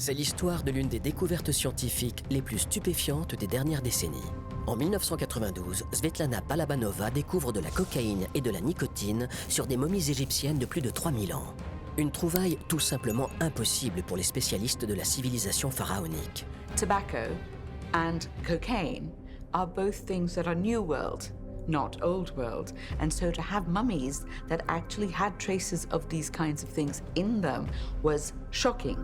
C'est l'histoire de l'une des découvertes scientifiques les plus stupéfiantes des dernières décennies. En 1992, Svetlana Balabanova découvre de la cocaïne et de la nicotine sur des momies égyptiennes de plus de 3000 ans. Une trouvaille tout simplement impossible pour les spécialistes de la civilisation pharaonique. Tobacco and cocaine are both things that are New World, not Old World. And so to have mummies that actually had traces of these kinds of things in them was shocking.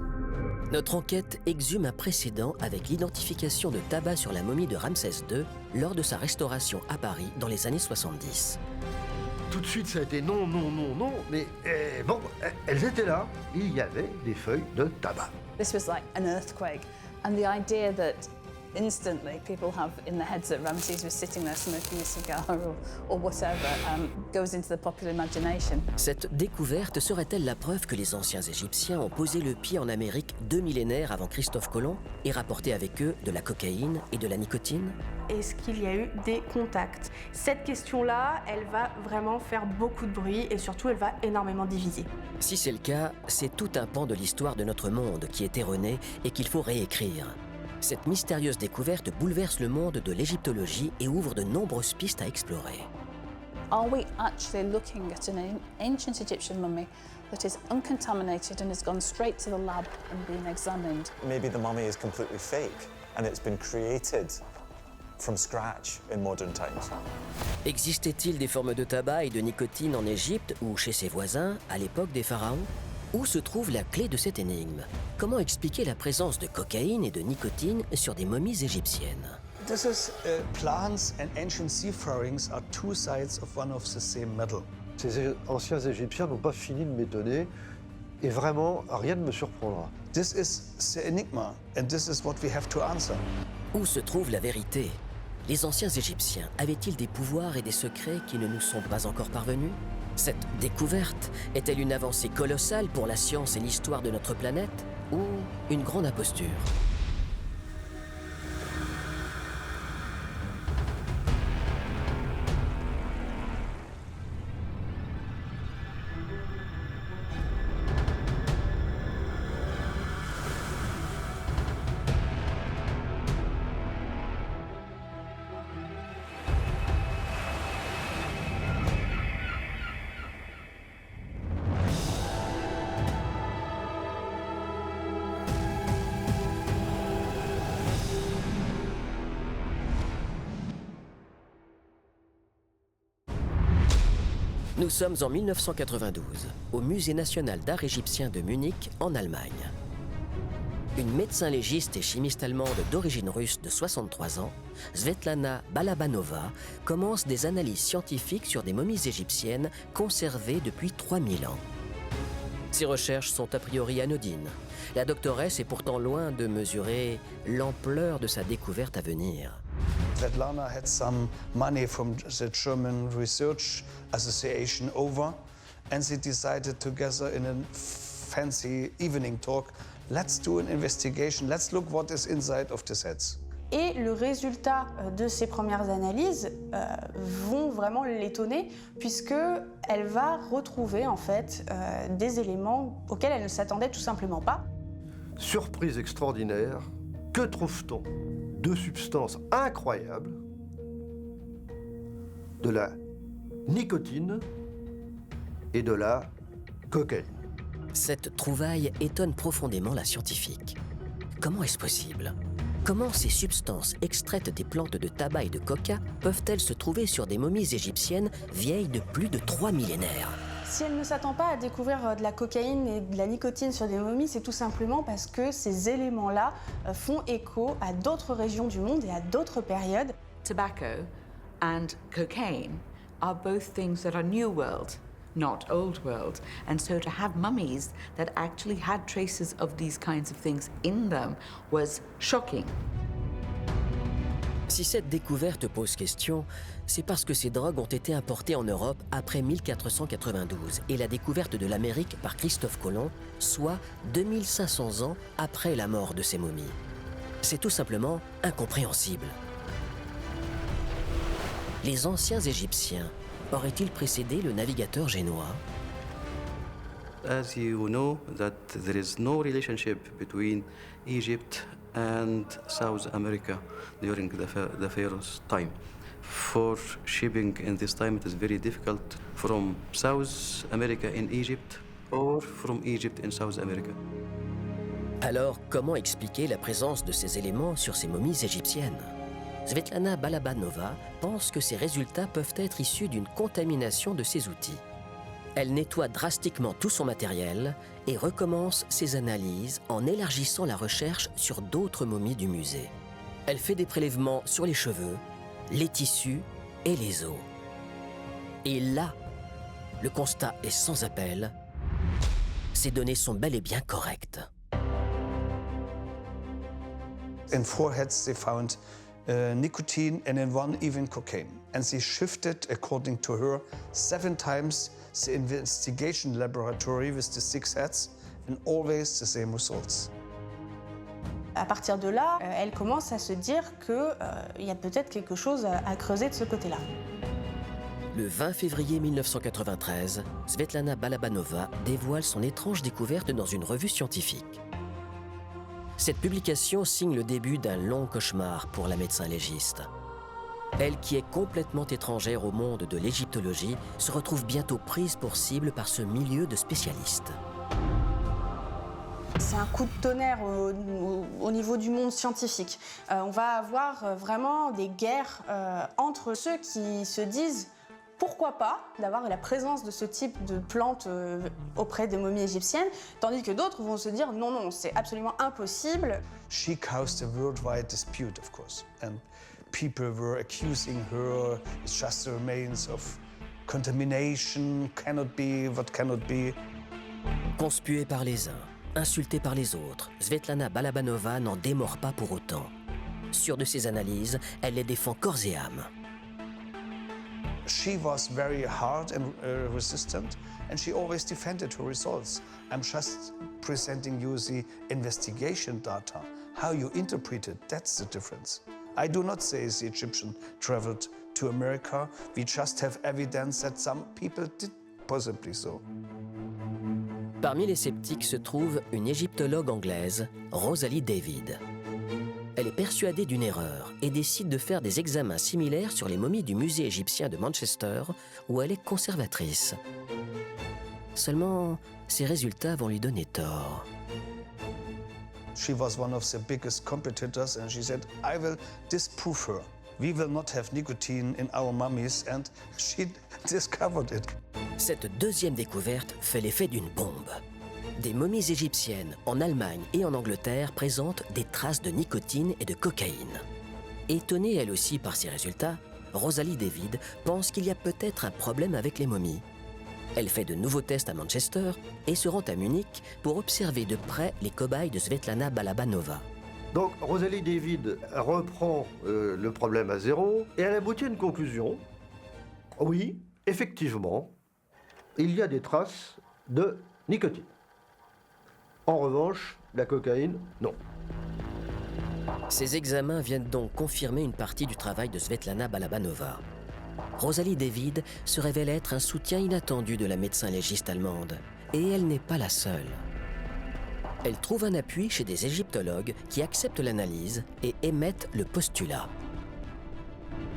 Notre enquête exhume un précédent avec l'identification de tabac sur la momie de Ramsès II lors de sa restauration à Paris dans les années 70. Tout de suite, ça a été non, non, non, non, mais bon, elles étaient là. Il y avait des feuilles de tabac. This was like an earthquake, and the idea that instantly people have in their heads that Ramses was sitting there smoking a cigar or whatever goes into the popular imagination. Cette découverte serait-elle la preuve que les anciens Égyptiens ont posé le pied en Amérique 2 millénaires avant Christophe Colomb et rapporté avec eux de la cocaïne et de la nicotine? Est-ce qu'il y a eu des contacts? Cette question-là, elle va vraiment faire beaucoup de bruit et surtout, elle va énormément diviser. Si c'est le cas, c'est tout un pan de l'histoire de notre monde qui est erroné et qu'il faut réécrire. Cette mystérieuse découverte bouleverse le monde de l'égyptologie et ouvre de nombreuses pistes à explorer. Are we actually looking at an ancient Egyptian mummy that is uncontaminated and has gone straight to the lab and been examined? Maybe the mummy is completely fake and it's been created from scratch in modern times. Existait-il des formes de tabac et de nicotine en Égypte ou chez ses voisins à l'époque des pharaons? Où se trouve la clé de cette énigme? Comment expliquer la présence de cocaïne et de nicotine sur des momies égyptiennes? This is plants and ancient seafarings are two sides of one of the same metal. Ces anciens Égyptiens n'ont pas fini de m'étonner et vraiment, rien ne me surprendra. This is the enigma and this is what we have to answer. Où se trouve la vérité? Les anciens Égyptiens avaient-ils des pouvoirs et des secrets qui ne nous sont pas encore parvenus? Cette découverte est-elle une avancée colossale pour la science et l'histoire de notre planète ou une grande imposture? Nous sommes en 1992, au Musée national d'art égyptien de Munich, en Allemagne. Une médecin légiste et chimiste allemande d'origine russe de 63 ans, Svetlana Balabanova, commence des analyses scientifiques sur des momies égyptiennes conservées depuis 3000 ans. Ses recherches sont a priori anodines. La doctoresse est pourtant loin de mesurer l'ampleur de sa découverte à venir. Svetlana had some money from the German Research Association over, and they decided together in a fancy evening talk, let's do an investigation, let's look what is inside of the sets. Et le résultat de ces premières analyses vont vraiment l'étonner puisqu'elle va retrouver en fait des éléments auxquels elle ne s'attendait tout simplement pas. Surprise extraordinaire, que trouve-t-on? Deux substances incroyables, de la nicotine et de la cocaïne. Cette trouvaille étonne profondément la scientifique. Comment est-ce possible? Comment ces substances extraites des plantes de tabac et de coca peuvent-elles se trouver sur des momies égyptiennes vieilles de plus de 3 millénaires? Si elle ne s'attend pas à découvrir de la cocaïne et de la nicotine sur des momies, c'est tout simplement parce que ces éléments-là font écho à d'autres régions du monde et à d'autres périodes. Tobacco and cocaine are both things that are New World, not Old World. And so to have mummies that actually had traces of these kinds of things in them was shocking. Si cette découverte pose question, c'est parce que ces drogues ont été importées en Europe après 1492 et la découverte de l'Amérique par Christophe Colomb, soit 2500 ans après la mort de ces momies. C'est tout simplement incompréhensible. Les anciens Égyptiens auraient-ils précédé le navigateur génois? As you know, that there is no relationship between Egypt and South America during the Pharaoh's time. For shipping in this time, it is very difficult from South America in Egypt or from Egypt in South America. Alors, comment expliquer la présence de ces éléments sur ces momies égyptiennes? Svetlana Balabanova pense que ces résultats peuvent être issus d'une contamination de ces outils. Elle nettoie drastiquement tout son matériel et recommence ses analyses en élargissant la recherche sur d'autres momies du musée. Elle fait des prélèvements sur les cheveux, les tissus et les os. Et là, le constat est sans appel. Ces données sont bel et bien correctes. In 4 heads they found nicotine and in 1 even cocaine. And they shifted, according to her, 7 times the investigation laboratory with the 6 heads and always the same results. À partir de là, elle commence à se dire qu'il y a peut-être quelque chose à creuser de ce côté-là. Le 20 février 1993, Svetlana Balabanova dévoile son étrange découverte dans une revue scientifique. Cette publication signe le début d'un long cauchemar pour la médecin légiste. Elle, qui est complètement étrangère au monde de l'égyptologie, se retrouve bientôt prise pour cible par ce milieu de spécialistes. C'est un coup de tonnerre au niveau du monde scientifique. On va avoir vraiment des guerres entre ceux qui se disent pourquoi pas d'avoir la présence de ce type de plantes auprès des momies égyptiennes, tandis que d'autres vont se dire non, non, c'est absolument impossible. She caused a worldwide dispute, of course, and people were accusing her it's just the remains of contamination, cannot be, what cannot be. Conspuée par les uns, insultée par les autres, Svetlana Balabanova n'en démord pas pour autant. Sûre de ses analyses, elle les défend corps et âme. She was very hard and resistant, and she always defended her results. I'm just presenting you the investigation data. How you interpret it, that's the difference. I do not say the Egyptian traveled to America. We just have evidence that some people did possibly so. Parmi les sceptiques se trouve une égyptologue anglaise, Rosalie David. Elle est persuadée d'une erreur et décide de faire des examens similaires sur les momies du musée égyptien de Manchester, où elle est conservatrice. Seulement, ces résultats vont lui donner tort. She was one of the biggest competitors, and she said, I will disprove her. We will not have nicotine in our mummies, and she discovered it. Cette deuxième découverte fait l'effet d'une bombe. Des momies égyptiennes en Allemagne et en Angleterre présentent des traces de nicotine et de cocaïne. Étonnée elle aussi par ces résultats, Rosalie David pense qu'il y a peut-être un problème avec les momies. Elle fait de nouveaux tests à Manchester et se rend à Munich pour observer de près les cobayes de Svetlana Balabanova. Donc Rosalie David reprend le problème à zéro et elle aboutit à une conclusion. Oui, effectivement, il y a des traces de nicotine. En revanche, la cocaïne, non. Ces examens viennent donc confirmer une partie du travail de Svetlana Balabanova. Rosalie David se révèle être un soutien inattendu de la médecin légiste allemande. Et elle n'est pas la seule. Elle trouve un appui chez des égyptologues qui acceptent l'analyse et émettent le postulat.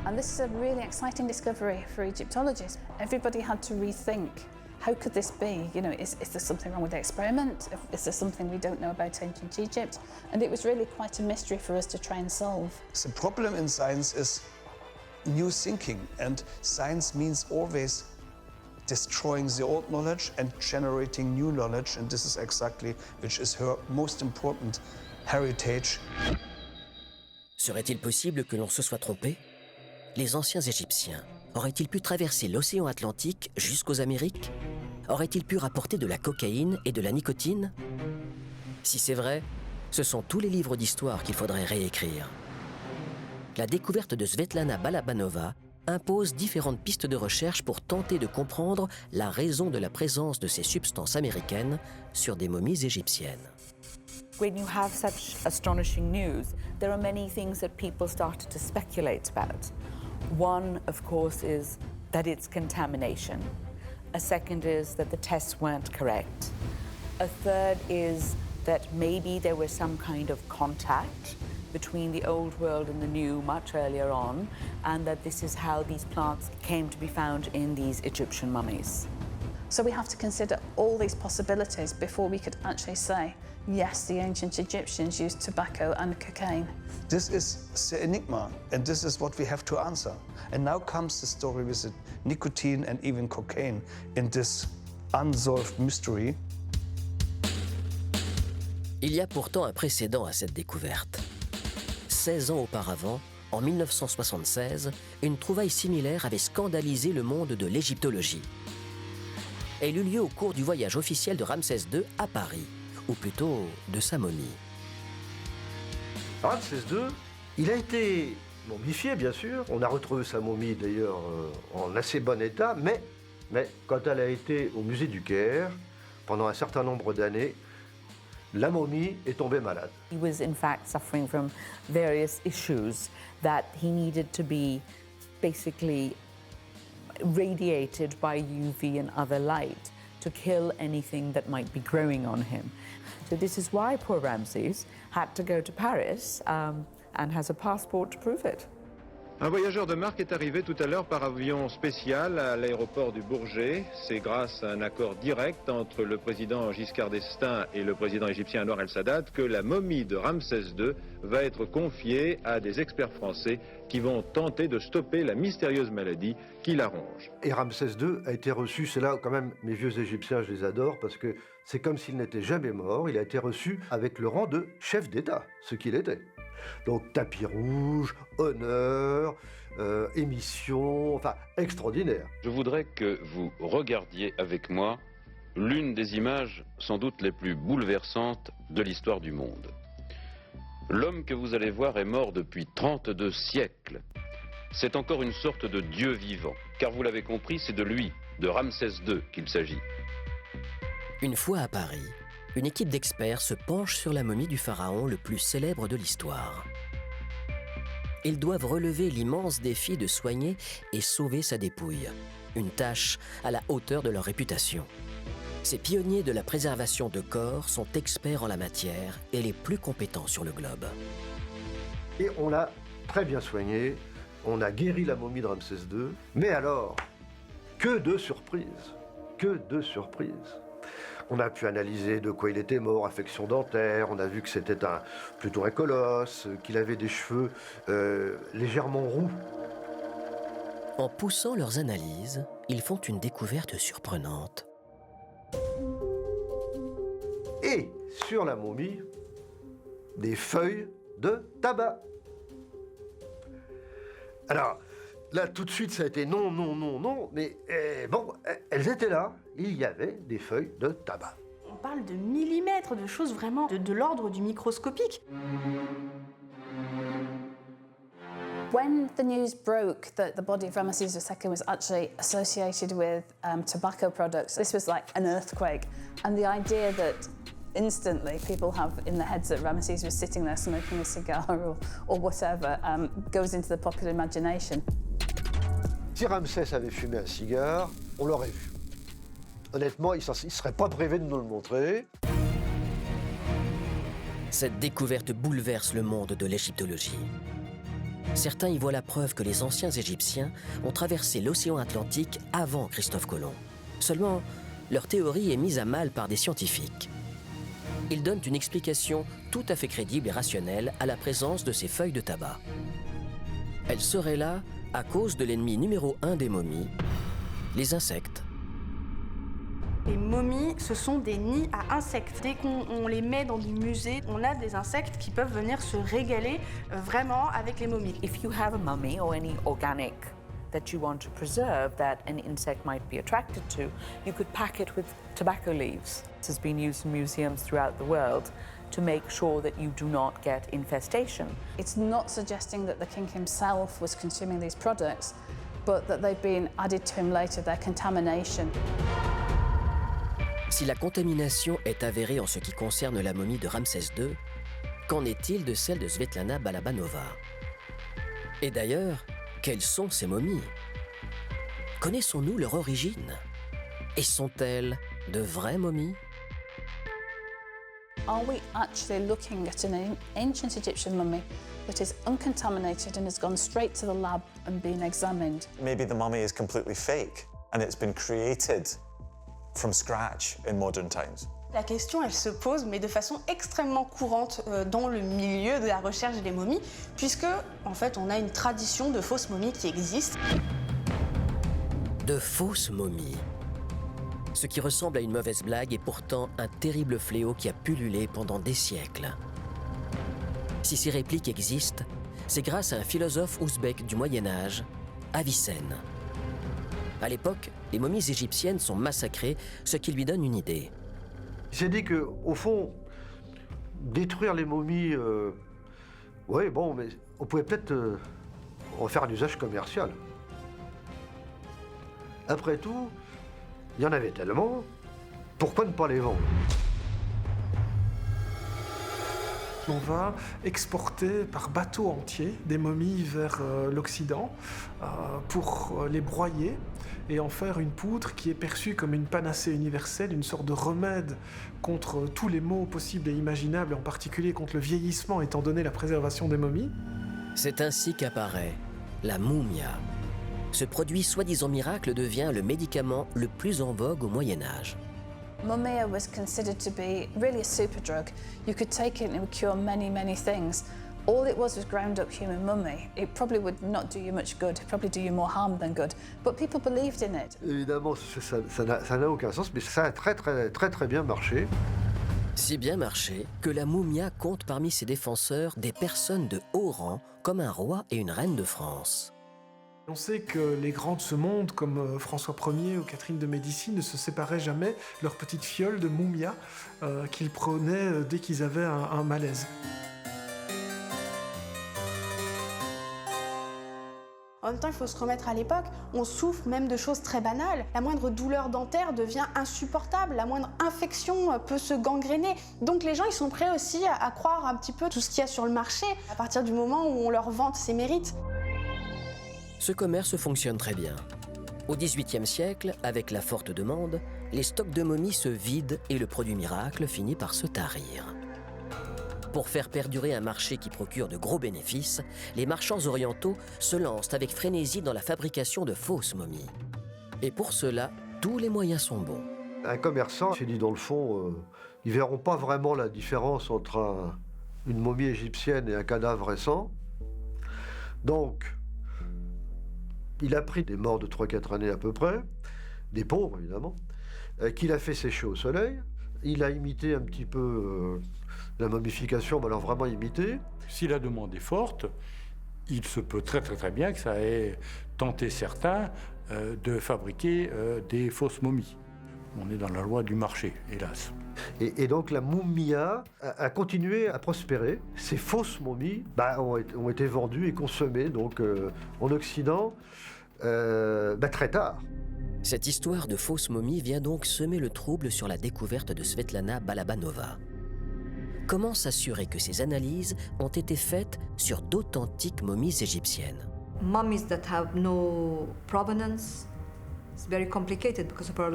And this is a really exciting discovery for Egyptologists. Everybody had to rethink, how could this be? You know, is there something wrong with the experiment? Is there something we don't know about ancient Egypt? And it was really quite a mystery for us to try and solve. The problem in science is new thinking, and science means always destroying the old knowledge and generating new knowledge, and this is exactly which is her most important heritage. Serait-il possible que l'on se soit trompé? Les anciens Égyptiens auraient-ils pu traverser l'océan Atlantique jusqu'aux Amériques? Auraient-ils pu rapporter de la cocaïne et de la nicotine? Si c'est vrai, ce sont tous les livres d'histoire qu'il faudrait réécrire. La découverte de Svetlana Balabanova impose différentes pistes de recherche pour tenter de comprendre la raison de la présence de ces substances américaines sur des momies égyptiennes. When you have such astonishing news, there are many things that people started to speculate about. One, of course, is that it's contamination. A second is that the tests weren't correct. A third is that maybe there was some kind of contact between the old world and the new much earlier on, and that this is how these plants came to be found in these Egyptian mummies. So we have to consider all these possibilities before we could actually say, yes, the ancient Egyptians used tobacco and cocaine. This is the enigma, and this is what we have to answer. And now comes the story with the nicotine and even cocaine in this unsolved mystery. Il y a pourtant un précédent à cette découverte. 16 ans auparavant, en 1976, une trouvaille similaire avait scandalisé le monde de l'égyptologie. Elle eut lieu au cours du voyage officiel de Ramsès II à Paris, ou plutôt de sa momie. Ramsès II, il a été momifié, bien sûr. On a retrouvé sa momie, d'ailleurs, en assez bon état, mais quand elle a été au musée du Caire, pendant un certain nombre d'années, la momie est tombée malade. He was in fact suffering from various issues that he needed to be basically radiated by UV and other light to kill anything that might be growing on him. So this is why poor Ramses had to go to Paris and has a passport to prove it. Un voyageur de marque est arrivé tout à l'heure par avion spécial à l'aéroport du Bourget. C'est grâce à un accord direct entre le président Giscard d'Estaing et le président égyptien Anwar el-Sadat que la momie de Ramsès II va être confiée à des experts français qui vont tenter de stopper la mystérieuse maladie qui la ronge. Et Ramsès II a été reçu, c'est là quand même, mes vieux Égyptiens, je les adore, parce que c'est comme s'il n'était jamais mort. Il a été reçu avec le rang de chef d'État, ce qu'il était. Donc tapis rouge, honneur, émission, enfin extraordinaire. Je voudrais que vous regardiez avec moi l'une des images sans doute les plus bouleversantes de l'histoire du monde. L'homme que vous allez voir est mort depuis 32 siècles. C'est encore une sorte de dieu vivant, car vous l'avez compris, c'est de lui, de Ramsès II qu'il s'agit. Une fois à Paris, une équipe d'experts se penche sur la momie du pharaon le plus célèbre de l'histoire. Ils doivent relever l'immense défi de soigner et sauver sa dépouille, une tâche à la hauteur de leur réputation. Ces pionniers de la préservation de corps sont experts en la matière et les plus compétents sur le globe. Et on l'a très bien soigné, on a guéri la momie de Ramsès II, mais alors, que de surprises, que de surprises. On a pu analyser de quoi il était mort, affection dentaire, on a vu que c'était plutôt un colosse, qu'il avait des cheveux légèrement roux. En poussant leurs analyses, ils font une découverte surprenante. Et sur la momie, des feuilles de tabac. Alors, là, tout de suite, ça a été non, non, non, non, mais bon, elles étaient là. Il y avait des feuilles de tabac. On parle de millimètres, de choses vraiment de l'ordre du microscopique. When the news broke that the body of Ramesses II was actually associated with tobacco products, this was like an earthquake. And the idea that instantly people have in their heads that Ramesses was sitting there smoking a cigar or whatever goes into the popular imagination. Si Ramsès avait fumé un cigare, on l'aurait vu. Honnêtement, il ne serait pas privé de nous le montrer. Cette découverte bouleverse le monde de l'égyptologie. Certains y voient la preuve que les anciens Égyptiens ont traversé l'océan Atlantique avant Christophe Colomb. Seulement, leur théorie est mise à mal par des scientifiques. Ils donnent une explication tout à fait crédible et rationnelle à la présence de ces feuilles de tabac. Elles seraient là à cause de l'ennemi numéro 1 des momies, les insectes. Les momies, ce sont des nids à insectes. Dès qu'on les met dans des musées, on a des insectes qui peuvent venir se régaler vraiment avec les momies. If you have a mummy or any organic that you want to preserve that an insect might be attracted to, you could pack it with tobacco leaves. This has been used in museums throughout the world to make sure that you do not get infestation. It's not suggesting that the king himself was consuming these products, but that they've been added to him later, their contamination. Si la contamination est avérée en ce qui concerne la momie de Ramsès II, qu'en est-il de celle de Svetlana Balabanova? Et d'ailleurs, quelles sont ces momies? Connaissons-nous leur origine? Et sont-elles de vraies momies? Are we actually looking at an ancient Egyptian mummy that is uncontaminated and has gone straight to the lab and been examined? Maybe the mummy is completely fake and it's been created from scratch in modern times. La question, elle se pose, mais de façon extrêmement courante dans le milieu de la recherche des momies, puisque, en fait, on a une tradition de fausses momies qui existe. De fausses momies. Ce qui ressemble à une mauvaise blague est pourtant un terrible fléau qui a pullulé pendant des siècles. Si ces répliques existent, c'est grâce à un philosophe ouzbek du Moyen-Âge, Avicenne. À l'époque, les momies égyptiennes sont massacrées, ce qui lui donne une idée. Il s'est dit que, au fond, détruire les momies, oui, bon, mais on pouvait peut-être en faire un usage commercial. Après tout, il y en avait tellement, pourquoi ne pas les vendre? On va exporter par bateau entier des momies vers l'Occident pour les broyer et en faire une poudre qui est perçue comme une panacée universelle, une sorte de remède contre tous les maux possibles et imaginables, en particulier contre le vieillissement, étant donné la préservation des momies. C'est ainsi qu'apparaît la mumia. Ce produit soi-disant miracle devient le médicament le plus en vogue au Moyen-Âge. Mumia was considered to be really a super drug. You could take it and it would cure many, many things. All it was ground up human mummy. It probably would not do you much good, probably do you more harm than good. But people believed in it. Évidemment, ça n'a aucun sens, mais ça a très bien marché. Si bien marché que la mumia compte parmi ses défenseurs des personnes de haut rang, comme un roi et une reine de France. On sait que les grands de ce monde, comme François Ier ou Catherine de Médicis, ne se séparaient jamais de leur petite fiole de mumia qu'ils prenaient dès qu'ils avaient un malaise. En même temps, il faut se remettre à l'époque, on souffre même de choses très banales. La moindre douleur dentaire devient insupportable, la moindre infection peut se gangréner. Donc les gens, ils sont prêts aussi à croire un petit peu tout ce qu'il y a sur le marché, à partir du moment où on leur vante ses mérites. Ce commerce fonctionne très bien. Au XVIIIe siècle, avec la forte demande, les stocks de momies se vident et le produit miracle finit par se tarir. Pour faire perdurer un marché qui procure de gros bénéfices, les marchands orientaux se lancent avec frénésie dans la fabrication de fausses momies. Et pour cela, tous les moyens sont bons. Un commerçant s'est dit, dans le fond, ils verront pas vraiment la différence entre une momie égyptienne et un cadavre récent. Donc, il a pris des morts de 3-4 années à peu près, des pauvres évidemment, qu'il a fait sécher au soleil. Il a imité un petit peu la momification, mais alors vraiment imité. Si la demande est forte, il se peut très bien que ça ait tenté certains de fabriquer des fausses momies. On est dans la loi du marché, hélas. Et donc la mumia a continué à prospérer. Ces fausses momies ont été vendues et consommées donc, en Occident très tard. Cette histoire de fausses momies vient donc semer le trouble sur la découverte de Svetlana Balabanova. Comment s'assurer que ces analyses ont été faites sur d'authentiques momies égyptiennes? Mummies that have no provenance, it's very complicated because for the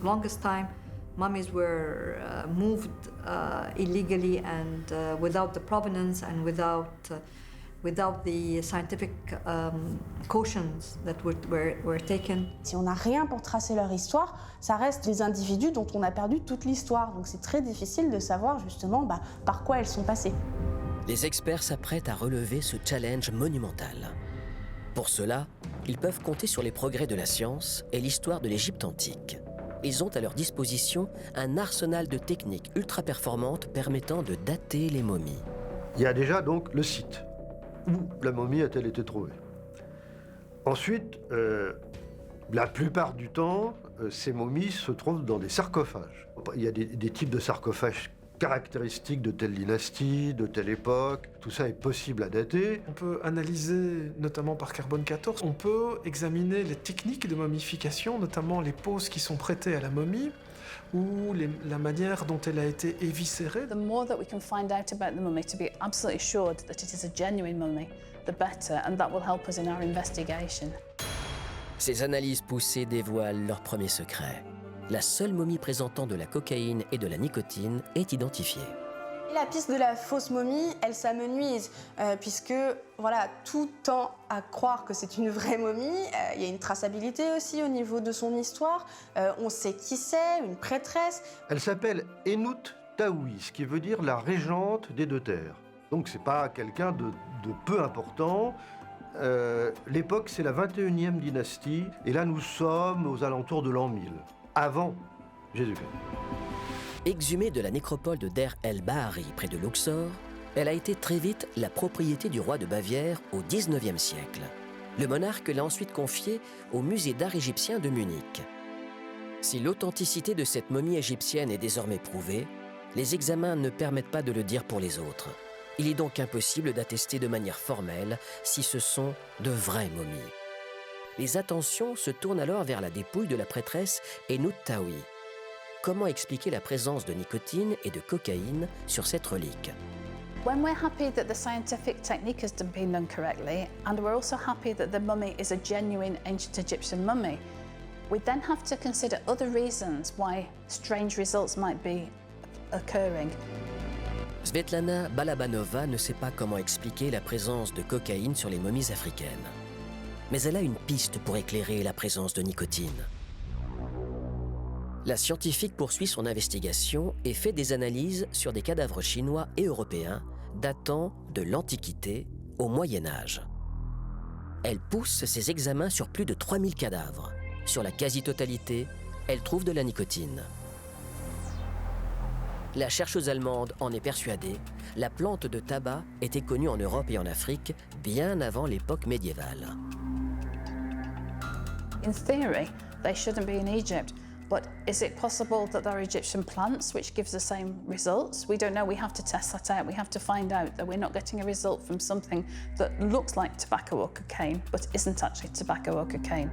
longest time, mummies were moved illegally and without the provenance and without the scientific cautions that were taken. Si on n'a rien pour tracer leur histoire, ça reste des individus dont on a perdu toute l'histoire. Donc c'est très difficile de savoir justement par quoi elles sont passées. Les experts s'apprêtent à relever ce challenge monumental. Pour cela, ils peuvent compter sur les progrès de la science et l'histoire de l'Égypte antique. Ils ont à leur disposition un arsenal de techniques ultra performantes permettant de dater les momies. Il y a déjà donc le site où la momie a-t-elle été trouvée. Ensuite, la plupart du temps, ces momies se trouvent dans des sarcophages. Il y a des types de sarcophages caractéristiques de telle dynastie, de telle époque. Tout ça est possible à dater. On peut analyser, notamment par carbone 14, on peut examiner les techniques de momification, notamment les poses qui sont prêtées à la momie, ou la manière dont elle a été éviscérée. The more that we can find out about the mummy to be absolutely sure that it is a genuine mummy, the better, and that will help us in our investigation. Ces analyses poussées dévoilent leur premier secret. la seule momie présentant de la cocaïne et de la nicotine est identifiée. La piste de la fausse momie, elle s'amenuise, puisque voilà, tout tend à croire que c'est une vraie momie. Il y a une traçabilité aussi au niveau de son histoire. On sait qui c'est, une prêtresse. Elle s'appelle Enout Taoui, ce qui veut dire la régente des deux terres. Donc c'est pas quelqu'un de peu important. L'époque, c'est la 21e dynastie, et là nous sommes aux alentours de l'an 1000, avant Jésus-Christ. Exhumée de la nécropole de Der el-Bahari près de Luxor, elle a été très vite la propriété du roi de Bavière au XIXe siècle. Le monarque l'a ensuite confiée au musée d'art égyptien de Munich. Si l'authenticité de cette momie égyptienne est désormais prouvée, les examens ne permettent pas de le dire pour les autres. Il est donc impossible d'attester de manière formelle si ce sont de vraies momies. Les attentions se tournent alors vers la dépouille de la prêtresse Enout Taoui. Comment expliquer la présence de nicotine et de cocaïne sur cette relique? When we're happy that the scientific technique has been done correctly, and we're also happy that the mummy is a genuine ancient Egyptian mummy, we then have to consider other reasons why strange results might be occurring. Svetlana Balabanova ne sait pas comment expliquer la présence de cocaïne sur les momies africaines. Mais elle a une piste pour éclairer la présence de nicotine. La scientifique poursuit son investigation et fait des analyses sur des cadavres chinois et européens datant de l'Antiquité au Moyen Âge. Elle pousse ses examens sur plus de 3000 cadavres. Sur la quasi-totalité, elle trouve de la nicotine. La chercheuse allemande en est persuadée, la plante de tabac était connue en Europe et en Afrique bien avant l'époque médiévale. In theory, they shouldn't be in Egypt, but is it possible that there are Egyptian plants which gives the same results? We don't know, we have to test that out. We have to find out that we're not getting a result from something that looks like tobacco or cocaine, but isn't actually tobacco or cocaine.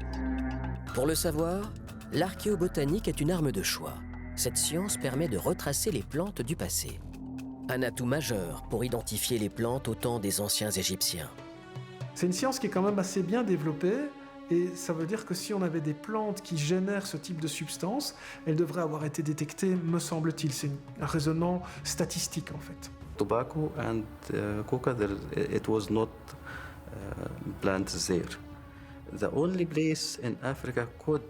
Pour le savoir, l'archéobotanique est une arme de choix. Cette science permet de retracer les plantes du passé. Un atout majeur pour identifier les plantes au temps des anciens Égyptiens. C'est une science qui est quand même assez bien développée, et ça veut dire que si on avait des plantes qui génèrent ce type de substance, elles devraient avoir été détectées, me semble-t-il. C'est un raisonnement statistique en fait. Tobacco and coca, it was not planted there. The only place in Africa could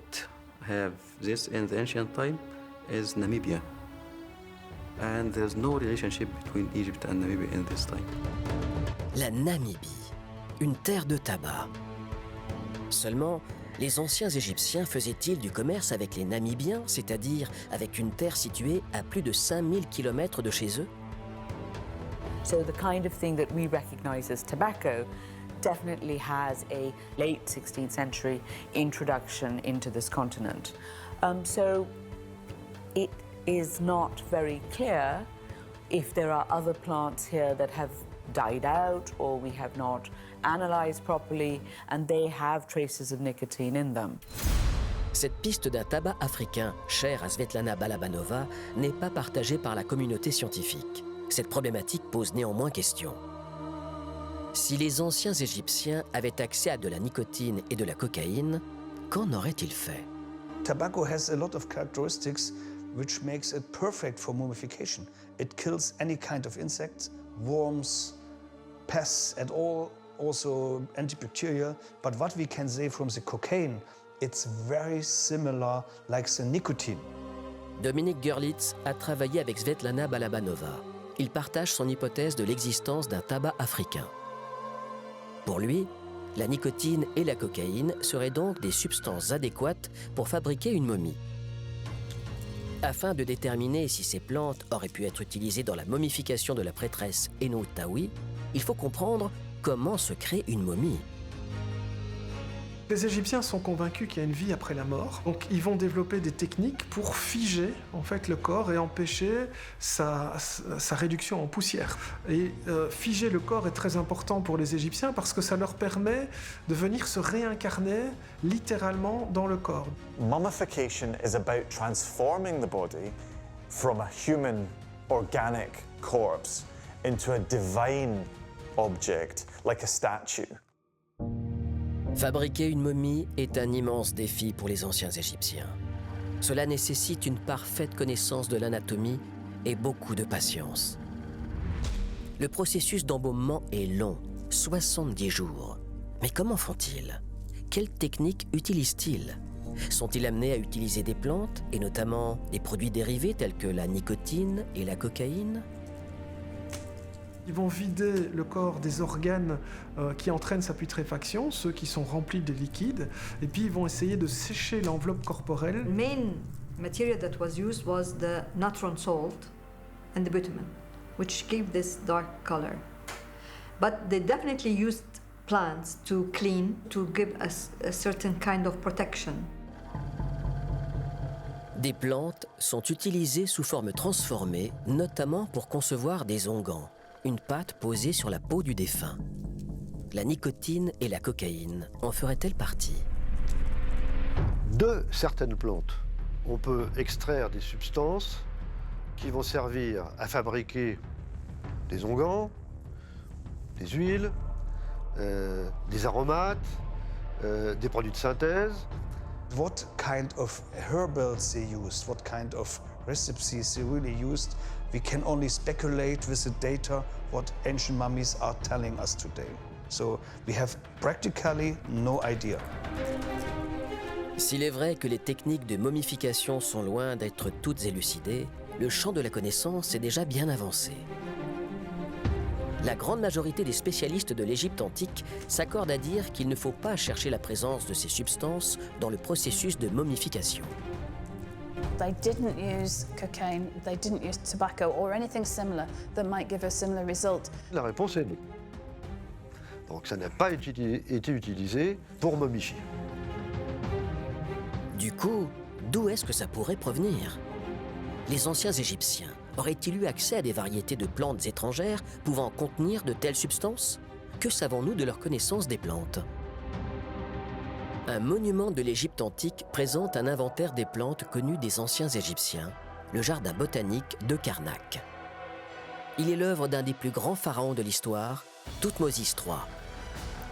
have this in the ancient time is Namibia. And there's no relationship between Egypt and Namibia in this time. La Namibie, une terre de tabac. Seulement, les anciens Égyptiens faisaient-ils du commerce avec les Namibiens, c'est-à-dire avec une terre située à plus de 5000 km de chez eux? So the kind of thing that we recognize as tobacco definitely has a late 16th century introduction into this continent. So it is not very clear if there are other plants here that have died out or we have not analyzed properly and they have traces of nicotine in them. Cette piste d'un tabac africain, cher à Svetlana Balabanova, n'est pas partagée par la communauté scientifique. Cette problématique pose néanmoins question. Si les anciens Égyptiens avaient accès à de la nicotine et de la cocaïne, qu'en auraient-ils fait? Tobacco has a lot of characteristics which makes it perfect for mummification. It kills any kind of insects, worms, pests and all, also antibacterial. But what we can say from the cocaine, it's very similar like the nicotine. Dominique Görlitz a travaillé avec Svetlana Balabanova. Il partage son hypothèse de l'existence d'un tabac africain. Pour lui, la nicotine et la cocaïne seraient donc des substances adéquates pour fabriquer une momie. Afin de déterminer si ces plantes auraient pu être utilisées dans la momification de la prêtresse Enout Taoui, il faut comprendre comment se crée une momie. Les Égyptiens sont convaincus qu'il y a une vie après la mort, donc ils vont développer des techniques pour figer en fait le corps et empêcher sa réduction en poussière. Et figer le corps est très important pour les Égyptiens parce que ça leur permet de venir se réincarner littéralement dans le corps. Mummification is about transforming the body from a human organic corpse into a divine object, like a statue. Fabriquer une momie est un immense défi pour les anciens Égyptiens. Cela nécessite une parfaite connaissance de l'anatomie et beaucoup de patience. Le processus d'embaumement est long, 70 jours. Mais comment font-ils? Quelle technique utilisent-ils? Sont-ils amenés à utiliser des plantes, et notamment des produits dérivés tels que la nicotine et la cocaïne? Ils vont vider le corps des organes qui entraînent sa putréfaction, ceux qui sont remplis de liquide, et puis ils vont essayer de sécher l'enveloppe corporelle. The main material that was used was the natron salt and the bitumen, which gave this dark color. But they definitely used plants to clean, to give a certain kind of protection. Des plantes sont utilisées sous forme transformée, notamment pour concevoir des onguents, une pâte posée sur la peau du défunt. La nicotine et la cocaïne en feraient-elles partie? De certaines plantes, on peut extraire des substances qui vont servir à fabriquer des onguents, des huiles, des aromates, des produits de synthèse. What kind of herbals they used, what kind of recipes they really used, we can only speculate with the data what ancient mummies are telling us today. So we have practically no idea. S'il est vrai que les techniques de momification sont loin d'être toutes élucidées, le champ de la connaissance est déjà bien avancé. La grande majorité des spécialistes de l'Égypte antique s'accordent à dire qu'il ne faut pas chercher la présence de ces substances dans le processus de momification. They didn't use cocaine, they didn't use tobacco or anything similar that might give a similar result. La réponse est non. Donc ça n'a pas été utilisé pour momifier. Du coup, d'où est-ce que ça pourrait provenir? Les anciens Égyptiens auraient-ils eu accès à des variétés de plantes étrangères pouvant contenir de telles substances? Que savons-nous de leur connaissance des plantes? Un monument de l'Égypte antique présente un inventaire des plantes connues des anciens Égyptiens, le jardin botanique de Karnak. Il est l'œuvre d'un des plus grands pharaons de l'histoire, Thoutmôsis III.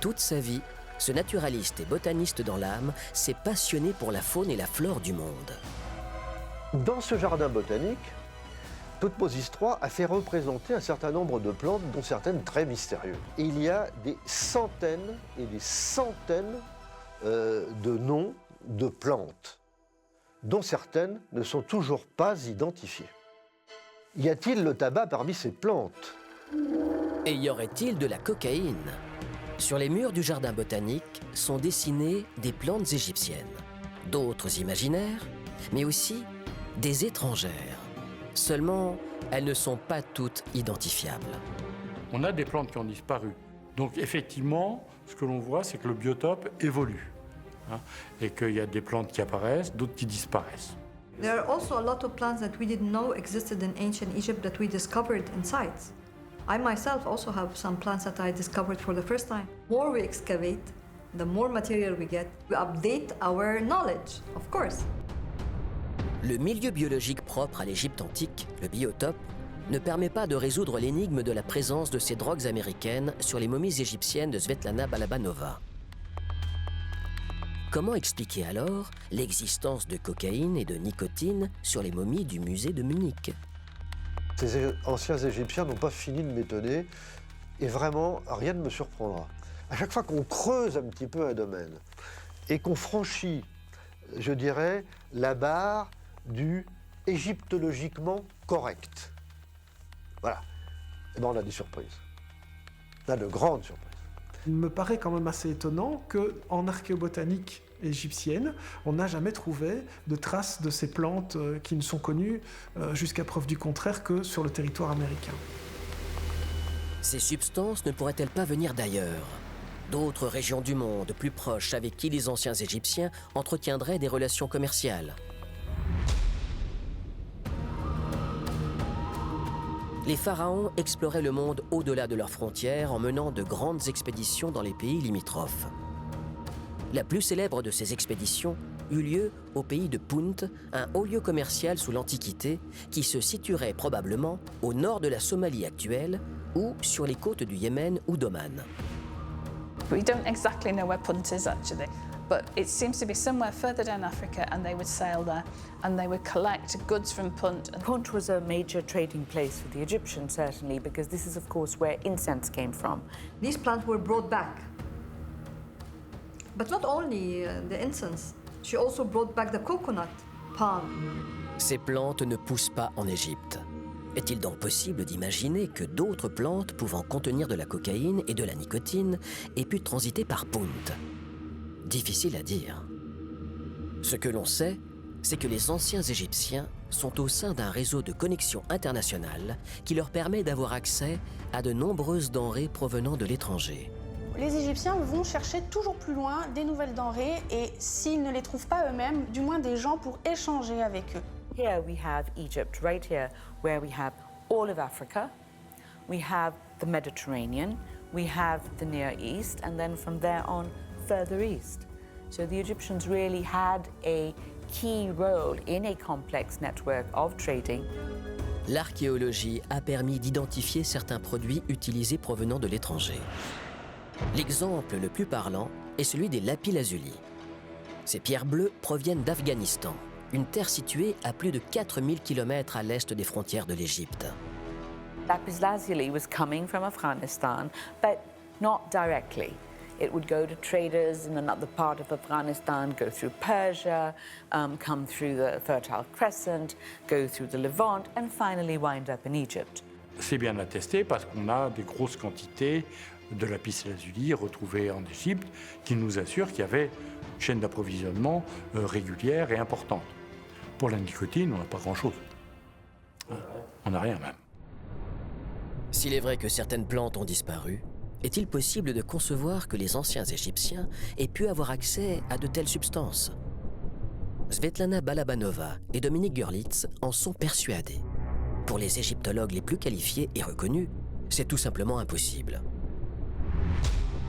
Toute sa vie, ce naturaliste et botaniste dans l'âme s'est passionné pour la faune et la flore du monde. Dans ce jardin botanique, Thoutmôsis III a fait représenter un certain nombre de plantes, dont certaines très mystérieuses. Et il y a des centaines et des centaines de noms de plantes, dont certaines ne sont toujours pas identifiées. Y a-t-il le tabac parmi ces plantes? Et y aurait-il de la cocaïne? Sur les murs du jardin botanique sont dessinées des plantes égyptiennes, d'autres imaginaires, mais aussi des étrangères. Seulement, elles ne sont pas toutes identifiables. On a des plantes qui ont disparu. Donc effectivement, ce que l'on voit, c'est que le biotope évolue. Et qu'il y a des plantes qui apparaissent, d'autres qui disparaissent. There are also a lot of plants that we didn't know existed in ancient Egypt that we discovered in sites. I myself also have some plants that I discovered for the first time. The more we excavate, the more material we get. We update our knowledge, of course. Le milieu biologique propre à l'Égypte antique, le biotope, ne permet pas de résoudre l'énigme de la présence de ces drogues américaines sur les momies égyptiennes de Svetlana Balabanova. Comment expliquer alors l'existence de cocaïne et de nicotine sur les momies du musée de Munich? Ces anciens Égyptiens n'ont pas fini de m'étonner et vraiment, rien ne me surprendra. À chaque fois qu'on creuse un petit peu un domaine et qu'on franchit, je dirais, la barre du égyptologiquement correct, voilà, et ben on a des surprises. On a de grandes surprises. Il me paraît quand même assez étonnant qu'en archéobotanique égyptienne, on n'a jamais trouvé de traces de ces plantes qui ne sont connues, jusqu'à preuve du contraire, que sur le territoire américain. Ces substances ne pourraient-elles pas venir d'ailleurs? D'autres régions du monde plus proches avec qui les anciens Égyptiens entretiendraient des relations commerciales? Les pharaons exploraient le monde au-delà de leurs frontières en menant de grandes expéditions dans les pays limitrophes. La plus célèbre de ces expéditions eut lieu au pays de Punt, un haut lieu commercial sous l'Antiquité qui se situerait probablement au nord de la Somalie actuelle ou sur les côtes du Yémen ou d'Oman. We don't exactly know where Punt is actually. But it seems to be somewhere further down Africa, and they would sail there and they would collect goods from Punt. Punt was a major trading place for the Egyptians, certainly, because this is, of course, where incense came from. These plants were brought back. But not only the incense, she also brought back the coconut palm. Ces plantes ne poussent pas en Égypte. Est-il donc possible d'imaginer que d'autres plantes pouvant contenir de la cocaïne et de la nicotine aient pu transiter par Punt? Difficile à dire. Ce que l'on sait, c'est que les anciens Égyptiens sont au sein d'un réseau de connexion internationale qui leur permet d'avoir accès à de nombreuses denrées provenant de l'étranger. Les Égyptiens vont chercher toujours plus loin des nouvelles denrées et s'ils ne les trouvent pas eux-mêmes, du moins des gens pour échanger avec eux. Here we have Egypt, right here, where we have all of Africa, we have the Mediterranean, we have the Near East, and then from there on, further east. So the Egyptians really had a key role in a complex network of trading. L'archéologie a permis d'identifier certains produits utilisés provenant de l'étranger. L'exemple le plus parlant est celui des lapis-lazuli. Ces pierres bleues proviennent d'Afghanistan, une terre située à plus de 4000 km à l'est des frontières de l'Égypte. Lapis lazuli was coming from Afghanistan, but not directly. It would go to traders in another part of Afghanistan, go through Persia, come through the Fertile Crescent, go through the Levant, and finally wind up in Egypt. C'est bien attesté parce qu'on a des grosses quantités de lapis-lazuli retrouvés en Égypte qui nous assurent qu'il y avait une chaîne d'approvisionnement régulière et importante. Pour la nicotine, on n'a pas grand-chose. On n'a rien même. S'il est vrai que certaines plantes ont disparu, est-il possible de concevoir que les anciens Égyptiens aient pu avoir accès à de telles substances? Svetlana Balabanova et Dominique Görlitz en sont persuadés. Pour les égyptologues les plus qualifiés et reconnus, c'est tout simplement impossible.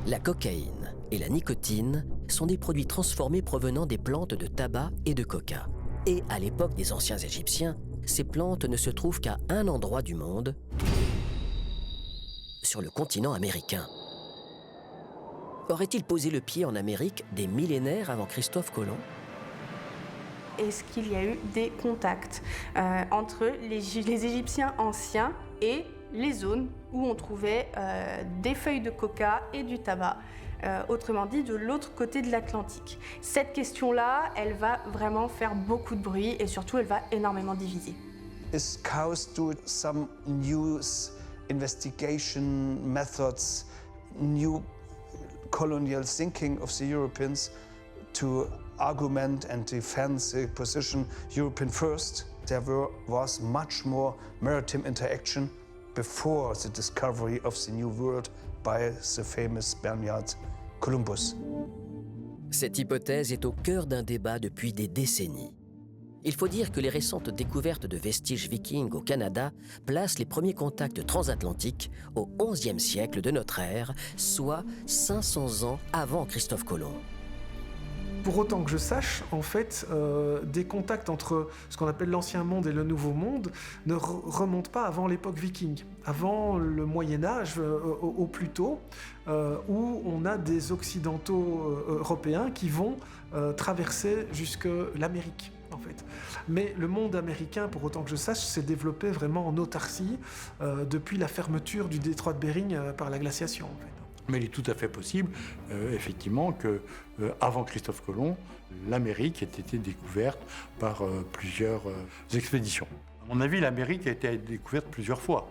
La cocaïne et la nicotine sont des produits transformés provenant des plantes de tabac et de coca. Et à l'époque des anciens Égyptiens, ces plantes ne se trouvent qu'à un endroit du monde, sur le continent américain. Aurait-il posé le pied en Amérique des millénaires avant Christophe Colomb? Est-ce qu'il y a eu des contacts entre les Égyptiens anciens et les zones où on trouvait des feuilles de coca et du tabac, autrement dit de l'autre côté de l'Atlantique? Cette question-là, elle va vraiment faire beaucoup de bruit et surtout elle va énormément diviser. Is cows do some new investigation methods, new colonial thinking of the Europeans to argument and defend the position European first? There was much more maritime interaction before the discovery of the New World by the famous Spaniard Columbus. Cette hypothèse est au cœur d'un débat depuis des décennies. Il faut dire que les récentes découvertes de vestiges vikings au Canada placent les premiers contacts transatlantiques au XIe siècle de notre ère, soit 500 ans avant Christophe Colomb. Pour autant que je sache, en fait, des contacts entre ce qu'on appelle l'Ancien Monde et le Nouveau Monde ne remontent pas avant l'époque viking, avant le Moyen-Âge au plus tôt, où on a des Occidentaux européens qui vont traverser jusque l'Amérique, en fait. Mais le monde américain, pour autant que je sache, s'est développé vraiment en autarcie depuis la fermeture du détroit de Bering par la glaciation, en fait. Mais il est tout à fait possible, effectivement, que avant Christophe Colomb, l'Amérique ait été découverte par plusieurs expéditions. À mon avis, l'Amérique a été découverte plusieurs fois.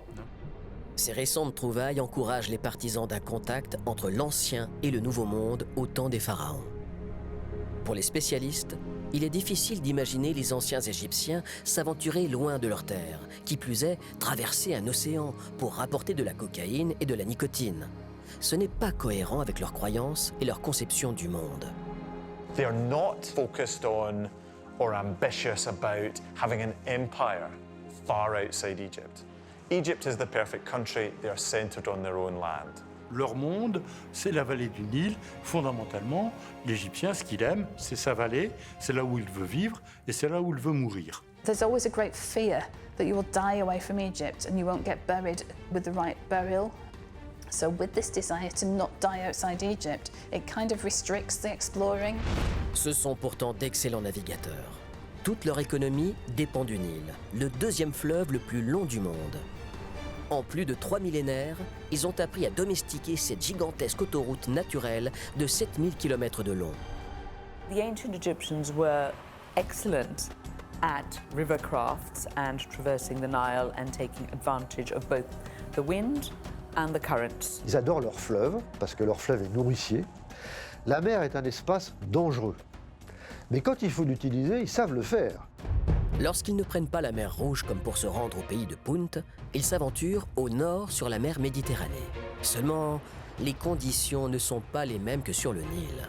Ces récentes trouvailles encouragent les partisans d'un contact entre l'Ancien et le Nouveau Monde au temps des pharaons. Pour les spécialistes, il est difficile d'imaginer les anciens Égyptiens s'aventurer loin de leur terre, qui plus est, traverser un océan pour rapporter de la cocaïne et de la nicotine. Ce n'est pas cohérent avec leurs croyances et leur conception du monde. They are not focused on or ambitious about having an empire far outside Egypt. Egypt is the perfect country. They are centered on their own land. Leur monde, c'est la vallée du Nil. Fondamentalement, l'Égyptien, ce qu'il aime, c'est sa vallée, c'est là où il veut vivre et c'est là où il veut mourir. There's always a great fear that you will die away from Egypt and you won't get buried with the right burial. So with this desire to not die outside Egypt, it kind of restricts the exploring. Ce sont pourtant d'excellents navigateurs. Toute leur économie dépend du Nil, le deuxième fleuve le plus long du monde. En plus de 3 millénaires, ils ont appris à domestiquer cette gigantesque autoroute naturelle de 7000 km de long. The ancient Egyptians were excellent at river crafts and traversing the Nile and taking advantage of both the wind and the currents. Ils adorent leur fleuve, parce que leur fleuve est nourricier. La mer est un espace dangereux. Mais quand il faut l'utiliser, ils savent le faire. Lorsqu'ils ne prennent pas la mer Rouge comme pour se rendre au pays de Punt, ils s'aventurent au nord sur la mer Méditerranée. Seulement, les conditions ne sont pas les mêmes que sur le Nil.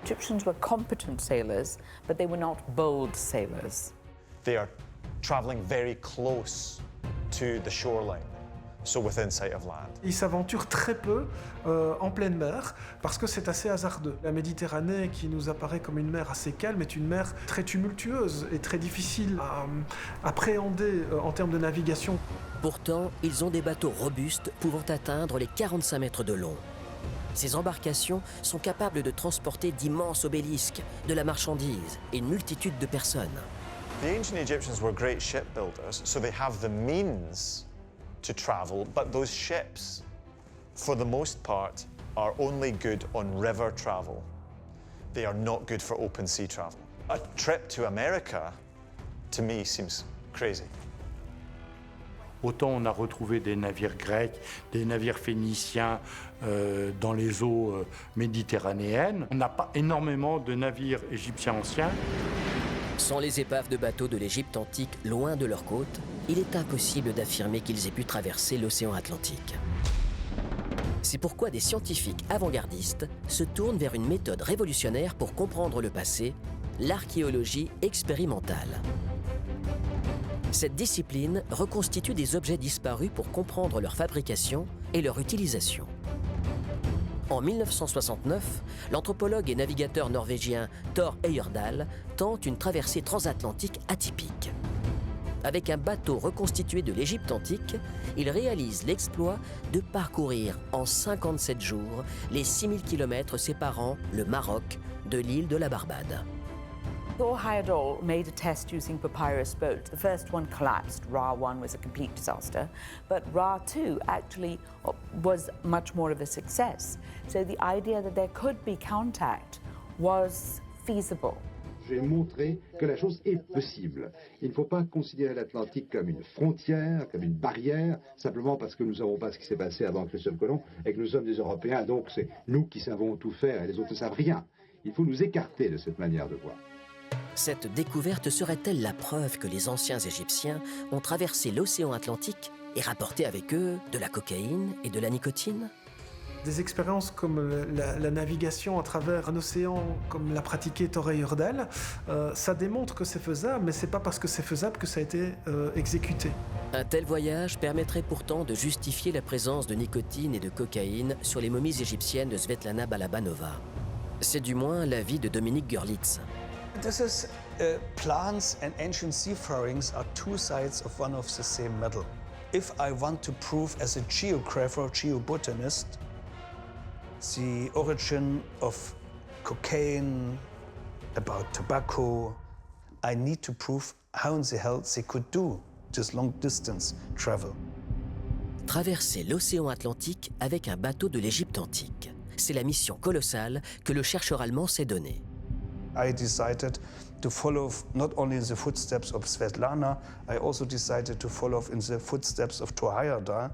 Egyptians were competent sailors, but they were not bold sailors. They are traveling very close to the shoreline, so within sight of land. Ils s'aventurent très peu en pleine mer parce que c'est assez hasardeux. La Méditerranée, qui nous apparaît comme une mer assez calme, est une mer très tumultueuse et très difficile à appréhender en termes de navigation. Pourtant, ils ont des bateaux robustes pouvant atteindre les 45 mètres de long. Ces embarcations sont capables de transporter d'immenses obélisques, de la marchandise et une multitude de personnes. The ancient Egyptians were great shipbuilders, so they have the means to travel, but those ships, for the most part, are only good on river travel. They are not good for open sea travel. A trip to America, to me, seems crazy. Autant on a retrouvé des navires grecs, des navires phéniciens dans les eaux méditerranéennes. On n'a pas énormément de navires égyptiens anciens. Sans les épaves de bateaux de l'Égypte antique loin de leurs côtes, il est impossible d'affirmer qu'ils aient pu traverser l'océan Atlantique. C'est pourquoi des scientifiques avant-gardistes se tournent vers une méthode révolutionnaire pour comprendre le passé, l'archéologie expérimentale. Cette discipline reconstitue des objets disparus pour comprendre leur fabrication et leur utilisation. En 1969, l'anthropologue et navigateur norvégien Thor Heyerdahl tente une traversée transatlantique atypique. Avec un bateau reconstitué de l'Égypte antique, il réalise l'exploit de parcourir en 57 jours les 6000 km séparant le Maroc de l'île de la Barbade. Thor Heyerdahl made a test using papyrus boats. The first one collapsed. Ra 1 was a complete disaster, but Ra 2 actually was much more of a success. So the idea that there could be contact was feasible. J'ai montré que la chose est possible. Il ne faut pas considérer l'Atlantique comme une frontière, comme une barrière, simplement parce que nous ne savons pas ce qui s'est passé avant Christophe Colomb et que nous sommes des Européens, donc c'est nous qui savons tout faire et les autres ne savent rien. Il faut nous écarter de cette manière de voir. Cette découverte serait-elle la preuve que les anciens Égyptiens ont traversé l'océan Atlantique et rapporté avec eux de la cocaïne et de la nicotine ? Des expériences comme la navigation à travers un océan, comme l'a pratiqué Thor Heyerdahl, ça démontre que c'est faisable, mais c'est pas parce que c'est faisable que ça a été exécuté. Un tel voyage permettrait pourtant de justifier la présence de nicotine et de cocaïne sur les momies égyptiennes de Svetlana Balabanova. C'est du moins l'avis de Dominique Görlitz. This is plants and ancient seafarings are two sides of one of the same medal. If I want to prove as a geographer, geobotanist, the origin of cocaine, about tobacco, I need to prove how in the hell they could do this long distance travel. Traverser l'océan Atlantique avec un bateau de l'Égypte antique. C'est la mission colossale que le chercheur allemand s'est donnée. I decided to follow not only in the footsteps of Svetlana, I also decided to follow in the footsteps of Thor Heyerdahl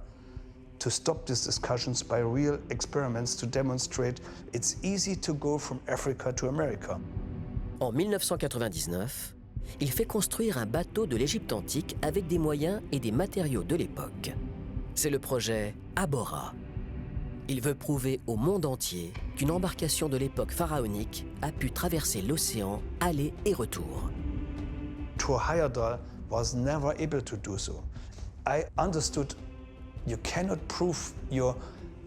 to stop these discussions by real experiments to demonstrate it's easy to go from Africa to America. En 1999, il fait construire un bateau de l'Égypte antique avec des moyens et des matériaux de l'époque. C'est le projet Abora. Il veut prouver au monde entier qu'une embarcation de l'époque pharaonique a pu traverser l'océan, aller et retour. Thor Heyerdahl was never able to do so. I understood you cannot prove your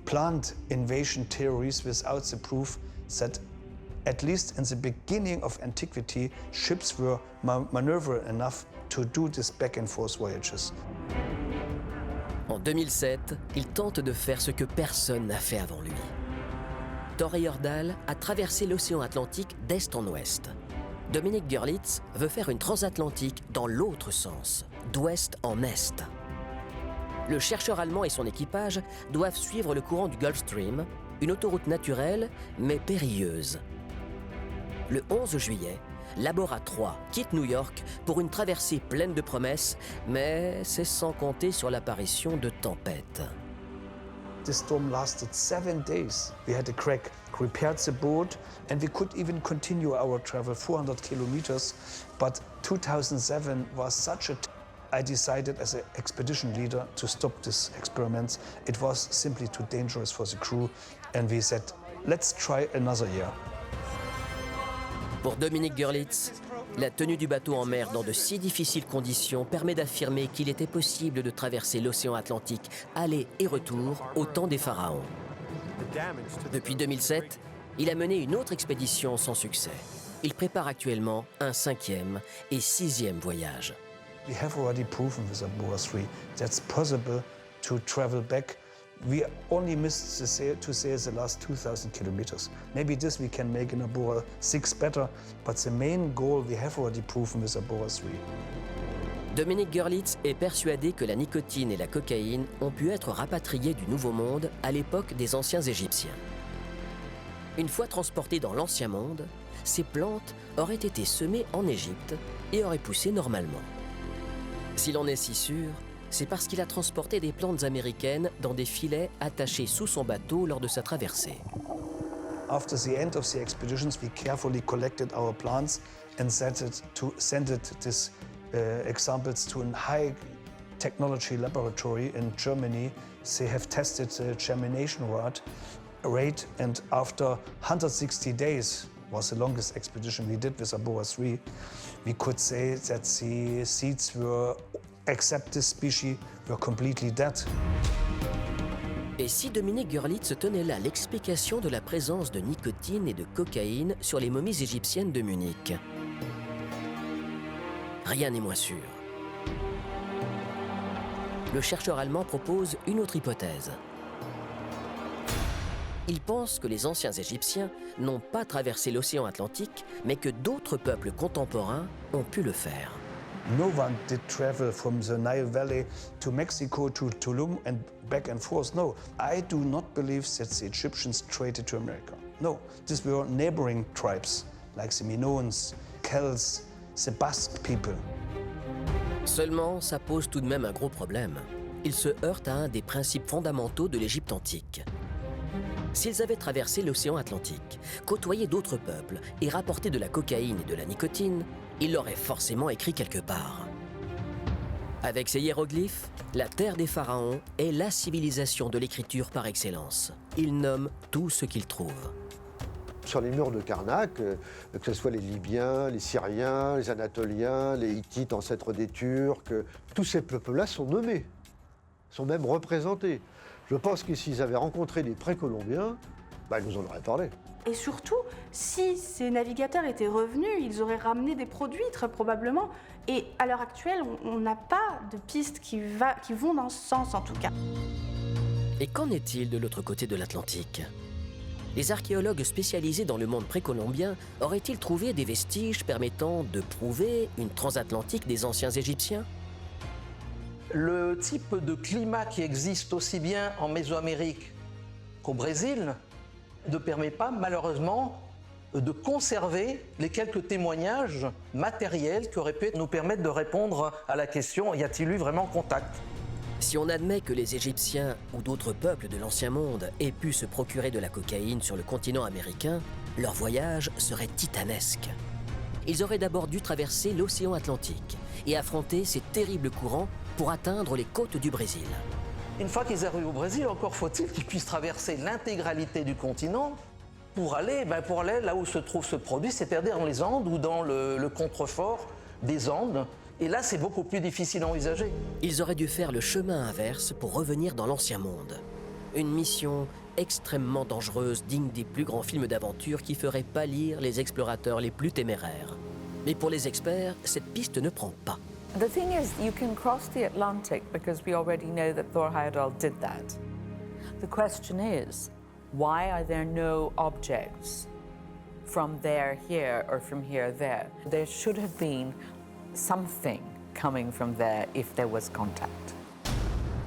plant invasion theories without the proof that at least in the beginning of antiquity, ships were maneuverable enough to do these back and forth voyages. En 2007, il tente de faire ce que personne n'a fait avant lui. Thor Heyerdahl a traversé l'océan Atlantique d'est en ouest. Dominique Görlitz veut faire une transatlantique dans l'autre sens, d'ouest en est. Le chercheur allemand et son équipage doivent suivre le courant du Gulf Stream, une autoroute naturelle mais périlleuse. Le 11 juillet, Labora 3 quitte New York pour une traversée pleine de promesses, mais c'est sans compter sur l'apparition de tempêtes. The storm lasted 7 days. We had a crack, repaired the boat, and we could even continue our travel 400 kilometers. But 2007 was such a I decided as an expedition leader to stop this experiment. It was simply too dangerous for the crew, and we said, let's try another year. Pour Dominique Görlitz, la tenue du bateau en mer dans de si difficiles conditions permet d'affirmer qu'il était possible de traverser l'océan Atlantique, aller et retour, au temps des pharaons. Depuis 2007, il a mené une autre expédition sans succès. Il prépare actuellement un 5e et 6e voyage. We have already proven with Abora 3 that's possible to travel back. We only missed to sail the last 2,000 kilometers. Maybe this we can make in Abora 6 better, but the main goal we have already proven with Abora 3. Dominique Görlitz est persuadé que la nicotine et la cocaïne ont pu être rapatriées du Nouveau Monde à l'époque des anciens Égyptiens. Une fois transportées dans l'Ancien Monde, ces plantes auraient été semées en Égypte et auraient poussé normalement. Si l'on est si sûr, c'est parce qu'il a transporté des plantes américaines dans des filets attachés sous son bateau lors de sa traversée. After the end of the expeditions, we carefully collected our plants and sent these examples to a high technology laboratory in Germany. They have tested the germination rate, and after 160 days, was the longest expedition we did with Abora 3, we could say that the seeds were, except this species, were completely dead. Et si Dominique Görlitz tenait là l'explication de la présence de nicotine et de cocaïne sur les momies égyptiennes de Munich? Rien n'est moins sûr. Le chercheur allemand propose une autre hypothèse. Il pense que les anciens Égyptiens n'ont pas traversé l'océan Atlantique, mais que d'autres peuples contemporains ont pu le faire. No one did travel from the Nile Valley to Mexico to Tulum and back and forth. No, I do not believe that the Egyptians traded to America. No, these were neighboring tribes like the Minoans, Celts, the Basque people. Seulement, ça pose tout de même un gros problème. Il se heurte à un des principes fondamentaux de l'Égypte antique. S'ils avaient traversé l'océan Atlantique, côtoyé d'autres peuples et rapporté de la cocaïne et de la nicotine, ils l'auraient forcément écrit quelque part. Avec ces hiéroglyphes, la terre des pharaons est la civilisation de l'écriture par excellence. Ils nomment tout ce qu'ils trouvent. Sur les murs de Karnak, que ce soit les Libyens, les Syriens, les Anatoliens, les Hittites, ancêtres des Turcs, tous ces peuples-là sont nommés, sont même représentés. Je pense que s'ils avaient rencontré des précolombiens, ils nous en auraient parlé. Et surtout, si ces navigateurs étaient revenus, ils auraient ramené des produits très probablement. Et à l'heure actuelle, on n'a pas de pistes qui vont dans ce sens en tout cas. Et qu'en est-il de l'autre côté de l'Atlantique? Les archéologues spécialisés dans le monde précolombien auraient-ils trouvé des vestiges permettant de prouver une transatlantique des anciens Égyptiens? Le type de climat qui existe aussi bien en Mésoamérique qu'au Brésil ne permet pas malheureusement de conserver les quelques témoignages matériels qui auraient pu nous permettre de répondre à la question « y a-t-il eu vraiment contact ?» Si on admet que les Égyptiens ou d'autres peuples de l'Ancien Monde aient pu se procurer de la cocaïne sur le continent américain, leur voyage serait titanesque. Ils auraient d'abord dû traverser l'océan Atlantique et affronter ces terribles courants pour atteindre les côtes du Brésil. Une fois qu'ils arrivent au Brésil, encore faut-il qu'ils puissent traverser l'intégralité du continent pour aller là où se trouve ce produit, c'est-à-dire dans les Andes ou dans le contrefort des Andes. Et là, c'est beaucoup plus difficile à envisager. Ils auraient dû faire le chemin inverse pour revenir dans l'Ancien Monde. Une mission extrêmement dangereuse, digne des plus grands films d'aventure qui ferait pâlir les explorateurs les plus téméraires. Mais pour les experts, cette piste ne prend pas. The thing is, you can cross the Atlantic because we already know that Thor Heyerdahl did that. The question is, why are there no objects from there here or from here there? There should have been something coming from there if there was contact.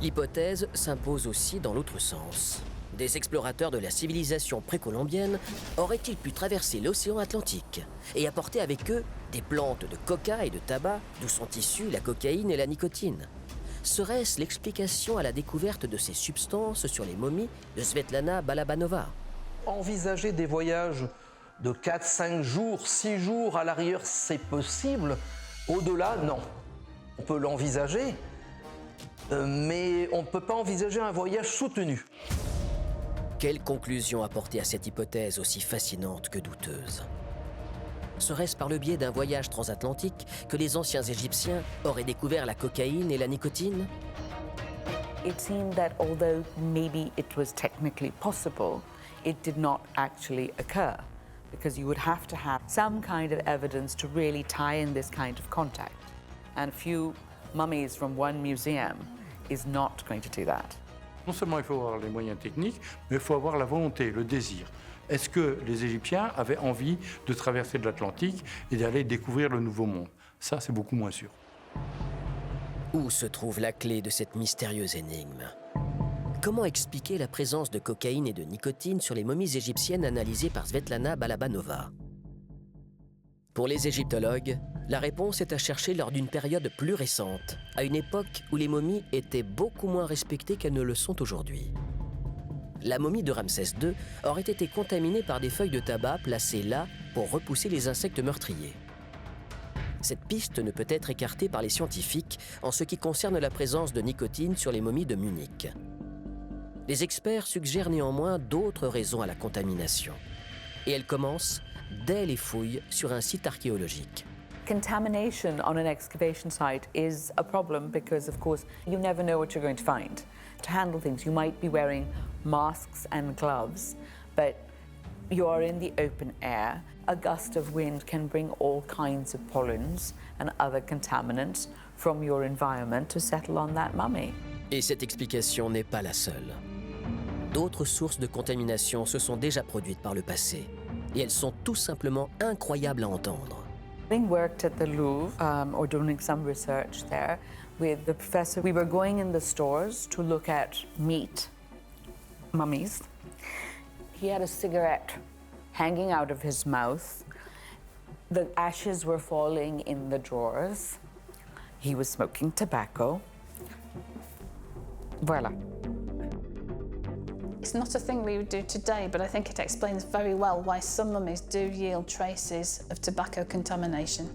L'hypothèse s'impose aussi dans l'autre sens. Des explorateurs de la civilisation précolombienne auraient-ils pu traverser l'océan Atlantique et apporter avec eux des plantes de coca et de tabac d'où sont issues la cocaïne et la nicotine? Serait-ce l'explication à la découverte de ces substances sur les momies de Svetlana Balabanova? Envisager des voyages de 4, 5 jours, 6 jours à l'arrière, c'est possible. Au-delà, non. On peut l'envisager, mais on ne peut pas envisager un voyage soutenu. Quelle conclusion apporter à cette hypothèse aussi fascinante que douteuse? Serait-ce par le biais d'un voyage transatlantique que les anciens Égyptiens auraient découvert la cocaïne et la nicotine? It seemed that although maybe it was technically possible, it did not actually occur because you would have to have some kind of evidence to really tie in this kind of contact. And few mummies from one museum is not going to do that. Non seulement il faut avoir les moyens techniques, mais il faut avoir la volonté, le désir. Est-ce que les Égyptiens avaient envie de traverser de l'Atlantique et d'aller découvrir le Nouveau Monde? Ça, c'est beaucoup moins sûr. Où se trouve la clé de cette mystérieuse énigme? Comment expliquer la présence de cocaïne et de nicotine sur les momies égyptiennes analysées par Svetlana Balabanova? Pour les égyptologues, la réponse est à chercher lors d'une période plus récente, à une époque où les momies étaient beaucoup moins respectées qu'elles ne le sont aujourd'hui. La momie de Ramsès II aurait été contaminée par des feuilles de tabac placées là pour repousser les insectes meurtriers. Cette piste ne peut être écartée par les scientifiques en ce qui concerne la présence de nicotine sur les momies de Munich. Les experts suggèrent néanmoins d'autres raisons à la contamination. Et elles commencent dès les fouilles sur un site archéologique. Contamination on an excavation site is a problem because, of course, you never know what you're going to find. To handle things, you might be wearing masks and gloves, but you are in the open air. A gust of wind can bring all kinds of pollens and other contaminants from your environment to settle on that mummy. Et cette explication n'est pas la seule. D'autres sources de contamination se sont déjà produites par le passé, et elles sont tout simplement incroyables à entendre. Having worked at the Louvre or doing some research there with the professor, we were going in the stores to look at meat, mummies. He had a cigarette hanging out of his mouth. The ashes were falling in the drawers. He was smoking tobacco. Voilà. It's not a thing we would do today, but I think it explains very well why some mummies do yield traces of tobacco contamination.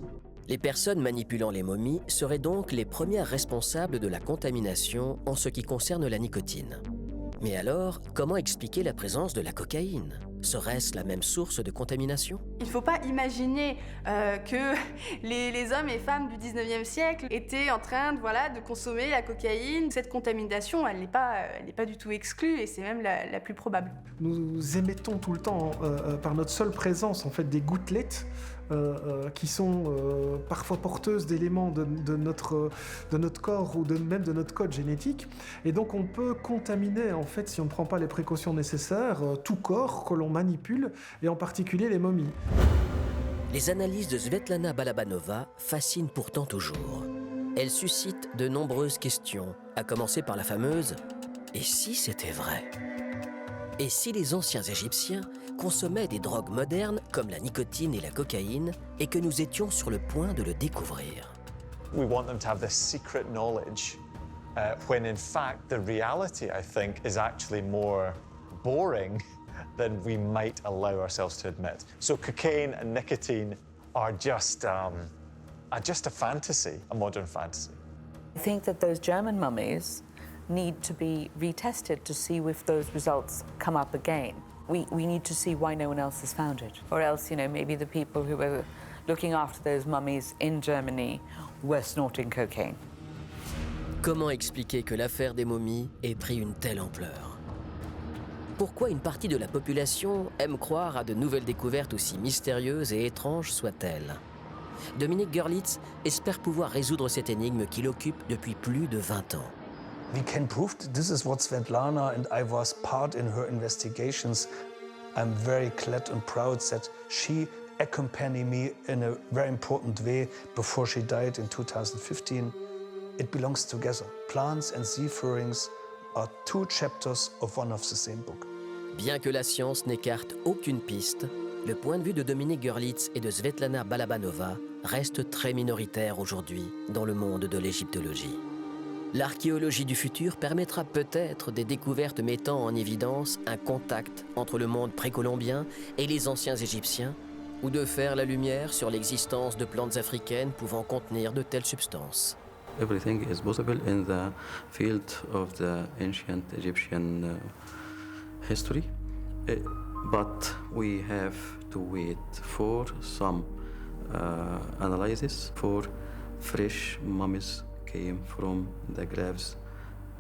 Les personnes manipulant les momies seraient donc les premières responsables de la contamination en ce qui concerne la nicotine. Mais alors, comment expliquer la présence de la cocaïne? Serait-ce la même source de contamination? Il ne faut pas imaginer que les hommes et femmes du 19e siècle étaient en train de consommer la cocaïne. Cette contamination, elle n'est pas du tout exclue et c'est même la plus probable. Nous émettons tout le temps, par notre seule présence, en fait, des gouttelettes qui sont parfois porteuses d'éléments de notre corps ou même de notre code génétique. Et donc on peut contaminer, en fait, si on ne prend pas les précautions nécessaires, tout corps que l'on manipule, et en particulier les momies. Les analyses de Svetlana Balabanova fascinent pourtant toujours. Elles suscitent de nombreuses questions, à commencer par la fameuse « Et si c'était vrai ?» Et si les anciens Égyptiens consommaient des drogues modernes comme la nicotine et la cocaïne et que nous étions sur le point de le découvrir? We want them to have this secret knowledge when in fact the reality, I think, is actually more boring than we might allow ourselves to admit. So cocaine and nicotine are just a fantasy, a modern fantasy. I think that those German mummies need to be retested to see if those results come up again. We need to see why no one else has found it. Or else, maybe the people who were looking after those mummies in Germany were snorting cocaine. Comment expliquer que l'affaire des momies ait pris une telle ampleur? Pourquoi une partie de la population aime croire à de nouvelles découvertes aussi mystérieuses et étranges soient-elles? Dominique Görlitz espère pouvoir résoudre cette énigme qui l'occupe depuis plus de 20 ans. We can prove this is what Svetlana and I was part in her investigations. I'm very glad and proud that she accompanied me in a very important way before she died in 2015. It belongs together. Plants and seafarings are two chapters of one of the same book. Bien que la science n'écarte aucune piste, le point de vue de Dominique Görlitz et de Svetlana Balabanova reste très minoritaire aujourd'hui dans le monde de l'égyptologie. L'archéologie du futur permettra peut-être des découvertes mettant en évidence un contact entre le monde précolombien et les anciens Égyptiens, ou de faire la lumière sur l'existence de plantes africaines pouvant contenir de telles substances. Everything is possible in the field of the ancient Egyptian history, but we have to wait for some analysis for fresh mummies came from the graves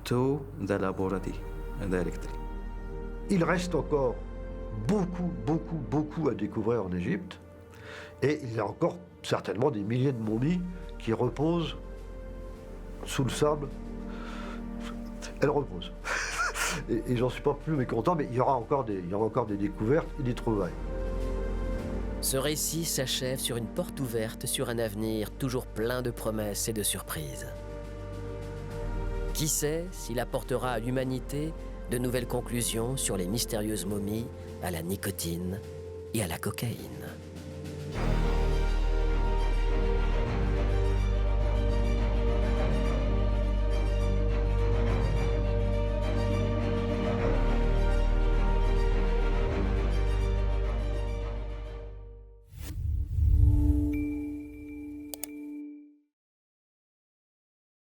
to the laboratory directly. Il reste encore beaucoup à découvrir en Égypte, et il y a encore certainement des milliers de momies qui reposent sous le sable. Elles reposent. Et j'en suis pas plus mécontent, mais il y aura encore des découvertes et des trouvailles. Ce récit s'achève sur une porte ouverte sur un avenir toujours plein de promesses et de surprises. Qui sait s'il apportera à l'humanité de nouvelles conclusions sur les mystérieuses momies à la nicotine et à la cocaïne.